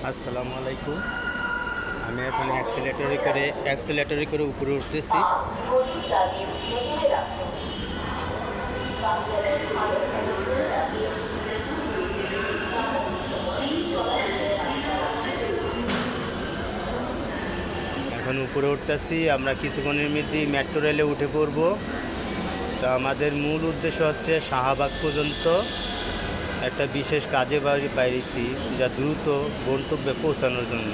আসসালামু আলাইকুম। আমি এখন অ্যাক্সিলেটরে করে উপরে উঠতেছি। এখন উপরে উঠতেছি, আমরা কিছুক্ষণের মধ্যেই মেট্রো রেলে উঠে পড়ব। তো আমাদের মূল উদ্দেশ্য হচ্ছে শাহবাগ পর্যন্ত একটা বিশেষ কাজে বাইরেছি, যা দ্রুত গন্তব্যে পৌঁছানোর জন্য।